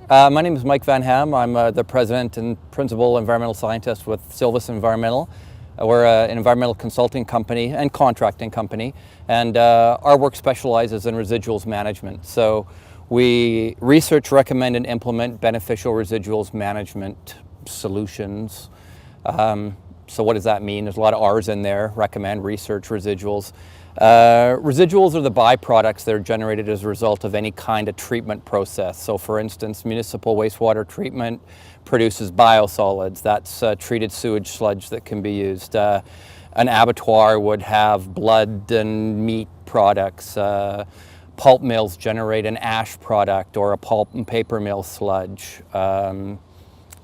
My name is Mike Van Ham. I'm the president and principal environmental scientist with Silvis Environmental. We're an environmental consulting company and contracting company, and our work specializes in residuals management. So we research, recommend, and implement beneficial residuals management solutions. So what does that mean? There's a lot of R's in there: recommend, research, residuals. Residuals are the byproducts that are generated as a result of any kind of treatment process. So for instance, municipal wastewater treatment produces biosolids. That's treated sewage sludge that can be used. An abattoir would have blood and meat products. Pulp mills generate an ash product or a pulp and paper mill sludge.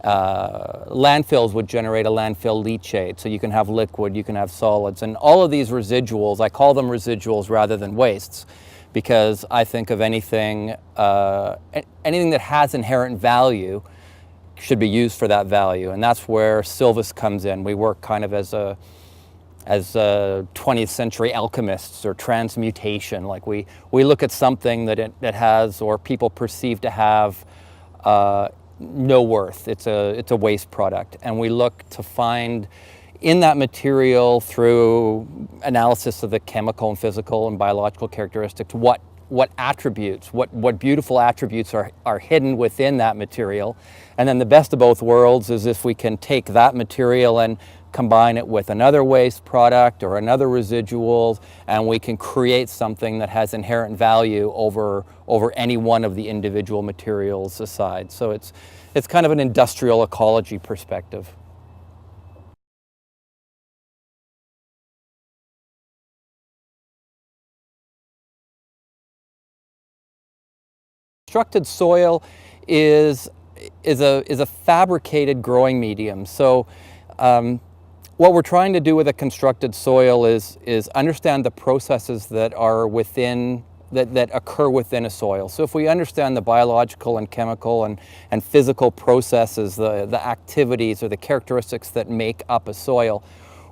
Landfills would generate a landfill leachate, so you can have liquid, you can have solids, and all of these residuals, I call them residuals rather than wastes, because I think of anything that has inherent value should be used for that value, and that's where Silvis comes in. We work kind of as 20th century alchemists or transmutation. Like we look at something that it has, or people perceive to have, no worth. It's a waste product, and we look to find in that material, through analysis of the chemical and physical and biological characteristics, what attributes, what beautiful attributes are hidden within that material. And then the best of both worlds is if we can take that material and combine it with another waste product or another residual, and we can create something that has inherent value over any one of the individual materials aside. So it's kind of an industrial ecology perspective. Constructed soil is a fabricated growing medium. So what we're trying to do with a constructed soil is understand the processes that are within, that occur within a soil. So if we understand the biological and chemical and physical processes, the activities or the characteristics that make up a soil,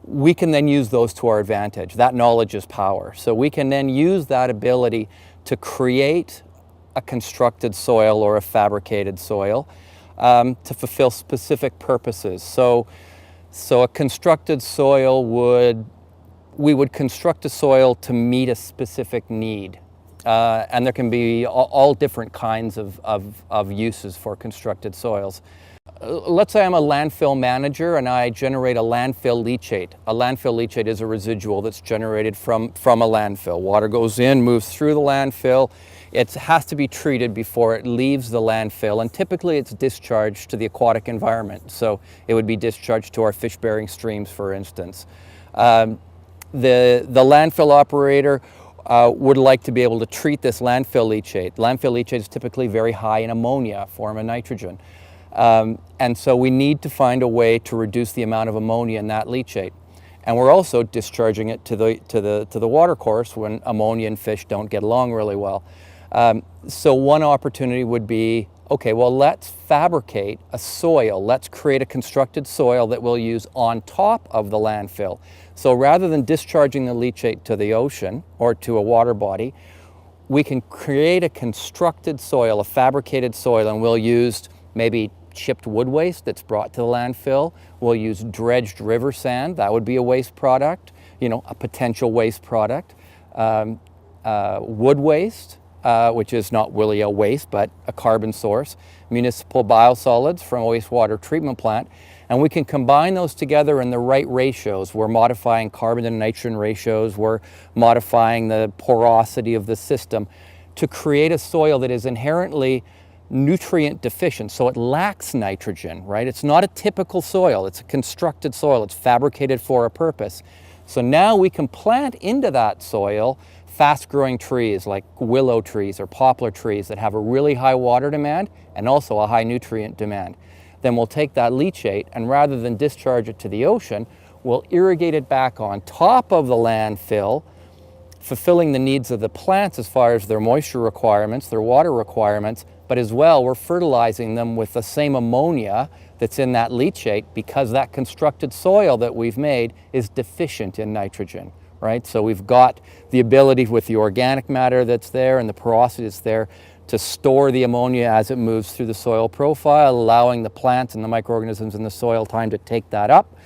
we can then use those to our advantage. That knowledge is power. So we can then use that ability to create a constructed soil or a fabricated soil to fulfill specific purposes. So a constructed soil we would construct a soil to meet a specific need. And there can be all different kinds of uses for constructed soils. Let's say I'm a landfill manager and I generate a landfill leachate. A landfill leachate is a residual that's generated from a landfill. Water goes in, moves through the landfill. It has to be treated before it leaves the landfill, and typically it's discharged to the aquatic environment. So it would be discharged to our fish-bearing streams, for instance. The landfill operator would like to be able to treat this landfill leachate. Landfill leachate is typically very high in ammonia, form of nitrogen. And so we need to find a way to reduce the amount of ammonia in that leachate. And we're also discharging it to the watercourse when ammonia and fish don't get along really well. So one opportunity would be, okay, well, let's fabricate a soil. Let's create a constructed soil that we'll use on top of the landfill. So rather than discharging the leachate to the ocean or to a water body, we can create a constructed soil, a fabricated soil, and we'll use maybe chipped wood waste that's brought to the landfill. We'll use dredged river sand. That would be a waste product, a potential waste product. Wood waste, which is not really a waste, but a carbon source. Municipal biosolids from a wastewater treatment plant. And we can combine those together in the right ratios. We're modifying carbon to nitrogen ratios. We're modifying the porosity of the system to create a soil that is inherently nutrient deficient, so it lacks nitrogen, right? It's not a typical soil. It's a constructed soil. It's fabricated for a purpose. So now we can plant into that soil fast-growing trees like willow trees or poplar trees that have a really high water demand and also a high nutrient demand. Then we'll take that leachate, and rather than discharge it to the ocean, we'll irrigate it back on top of the landfill, fulfilling the needs of the plants as far as their moisture requirements, their water requirements, but as well we're fertilizing them with the same ammonia that's in that leachate, because that constructed soil that we've made is deficient in nitrogen, right? So we've got the ability with the organic matter that's there and the porosity that's there to store the ammonia as it moves through the soil profile, allowing the plants and the microorganisms in the soil time to take that up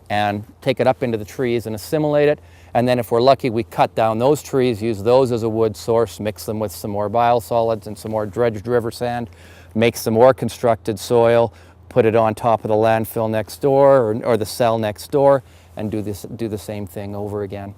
and take it up into the trees and assimilate it. And then if we're lucky, we cut down those trees, use those as a wood source, mix them with some more biosolids and some more dredged river sand, make some more constructed soil, put it on top of the landfill next door or the cell next door, and do the same thing over again.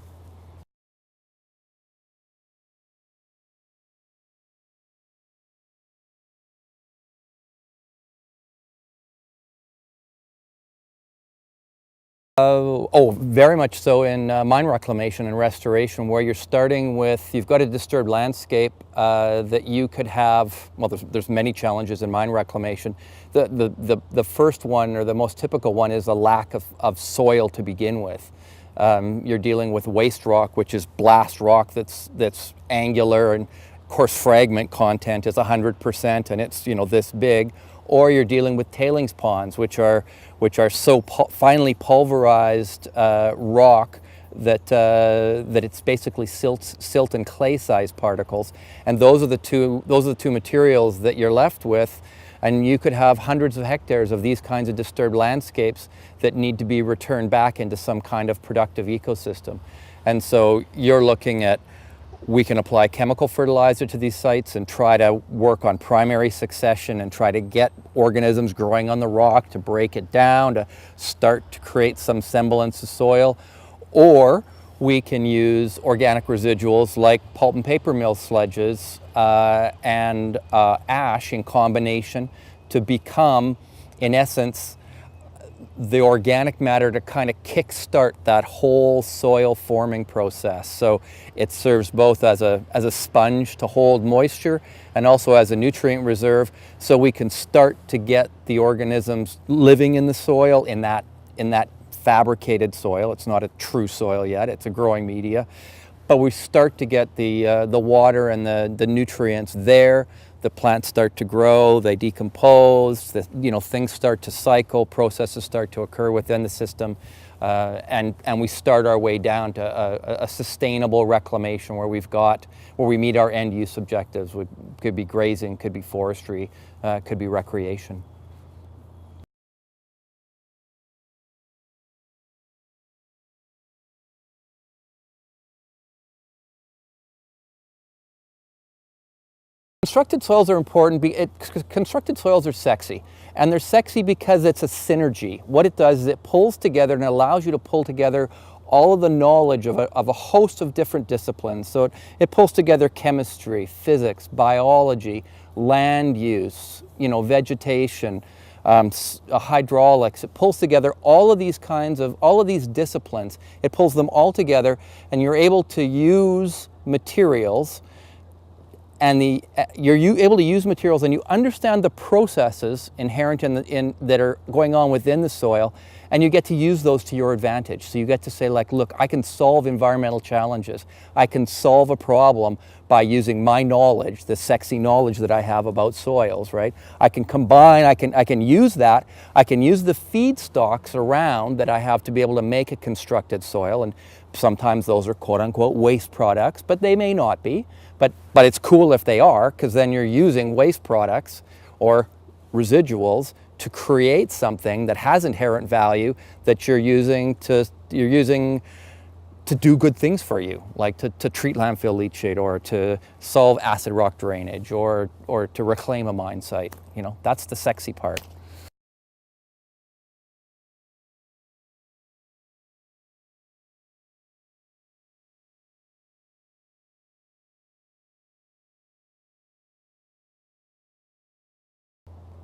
Very much so in mine reclamation and restoration, where you're starting with, you've got a disturbed landscape that you could have, well, there's many challenges in mine reclamation. The first one, or the most typical one, is a lack of soil to begin with. You're dealing with waste rock, which is blast rock that's angular, and coarse fragment content is 100%, and it's, you know, this big. Or you're dealing with tailings ponds, which are so finely pulverized rock that it's basically silt and clay-sized particles, and those are the two materials that you're left with. And you could have hundreds of hectares of these kinds of disturbed landscapes that need to be returned back into some kind of productive ecosystem. And so you're looking at, we can apply chemical fertilizer to these sites and try to work on primary succession and try to get organisms growing on the rock to break it down, to start to create some semblance of soil. Or we can use organic residuals like pulp and paper mill sludges and ash in combination to become, in essence, the organic matter to kind of kickstart that whole soil forming process. So it serves both as a sponge to hold moisture and also as a nutrient reserve, so we can start to get the organisms living in the soil in that fabricated soil. It's not a true soil yet, it's a growing media. But we start to get the water and the nutrients there. The plants start to grow, they decompose, things start to cycle, processes start to occur within the system, and we start our way down to a sustainable reclamation where we meet our end use objectives. It could be grazing, could be forestry, could be recreation. Constructed soils are important. Constructed soils are sexy, and they're sexy because it's a synergy. What it does is it pulls together and allows you to pull together all of the knowledge of a host of different disciplines. So it pulls together chemistry, physics, biology, land use, vegetation, hydraulics. It pulls together all of these disciplines. It pulls them all together, and you're able to use materials. And you're able to use materials, and you understand the processes inherent that are going on within the soil, and you get to use those to your advantage. So you get to say, like, look, I can solve environmental challenges. I can solve a problem by using my knowledge, the sexy knowledge that I have about soils, right? I can combine, I can use that. I can use the feedstocks around that I have to be able to make a constructed soil, and sometimes those are quote-unquote waste products, but they may not be. But it's cool if they are, because then you're using waste products or residuals to create something that has inherent value that you're using to do good things for you, like to treat landfill leachate, or to solve acid rock drainage, or to reclaim a mine site. That's the sexy part.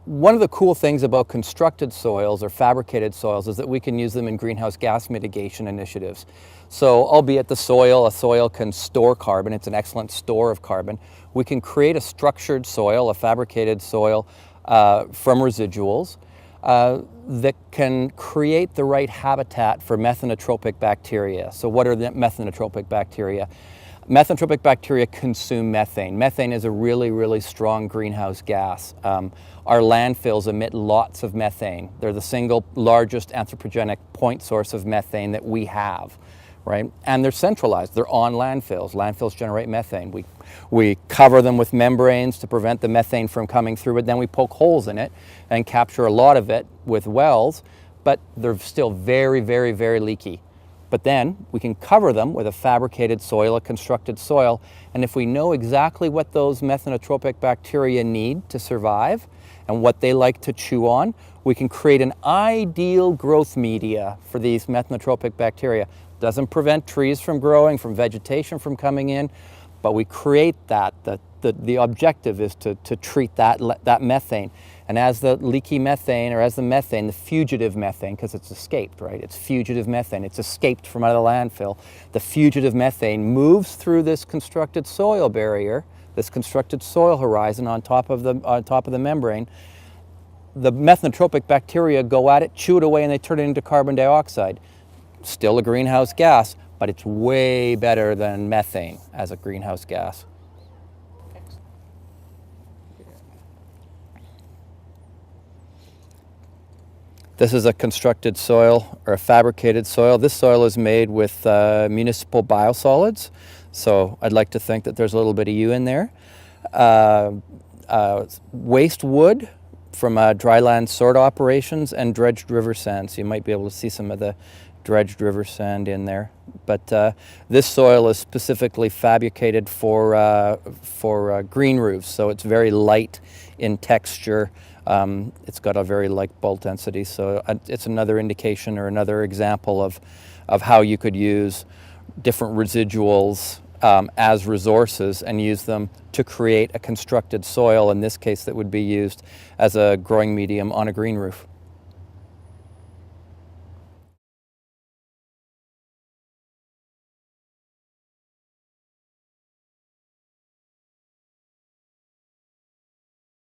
One of the cool things about constructed soils or fabricated soils is that we can use them in greenhouse gas mitigation initiatives. So, albeit a soil can store carbon, it's an excellent store of carbon, we can create a structured soil, a fabricated soil from residuals that can create the right habitat for methanotropic bacteria. So what are the methanotropic bacteria? Methanotropic bacteria consume methane. Methane is a really, really strong greenhouse gas. Our landfills emit lots of methane. They're the single largest anthropogenic point source of methane that we have, right? And they're centralized. They're on landfills. Landfills generate methane. We cover them with membranes to prevent the methane from coming through it. Then we poke holes in it and capture a lot of it with wells, but they're still very, very, very leaky. But then we can cover them with a fabricated soil, a constructed soil, and if we know exactly what those methanotropic bacteria need to survive and what they like to chew on, we can create an ideal growth media for these methanotropic bacteria. Doesn't prevent trees from growing, from vegetation from coming in, but we create that. The objective is to treat that methane. And as the leaky methane, or as the methane, the fugitive methane, because it's escaped, right? It's fugitive methane. It's escaped from out of the landfill. The fugitive methane moves through this constructed soil barrier, this constructed soil horizon on top of the membrane. The methanotropic bacteria go at it, chew it away, and they turn it into carbon dioxide. Still a greenhouse gas, but it's way better than methane as a greenhouse gas. This is a constructed soil, or a fabricated soil. This soil is made with municipal biosolids, so I'd like to think that there's a little bit of you in there. Waste wood from dryland sort operations and dredged river sand, so you might be able to see some of the dredged river sand in there. But this soil is specifically fabricated for green roofs, so it's very light in texture. It's got a very light bulk density, so it's another indication or another example of how you could use different residuals as resources and use them to create a constructed soil, in this case that would be used as a growing medium on a green roof.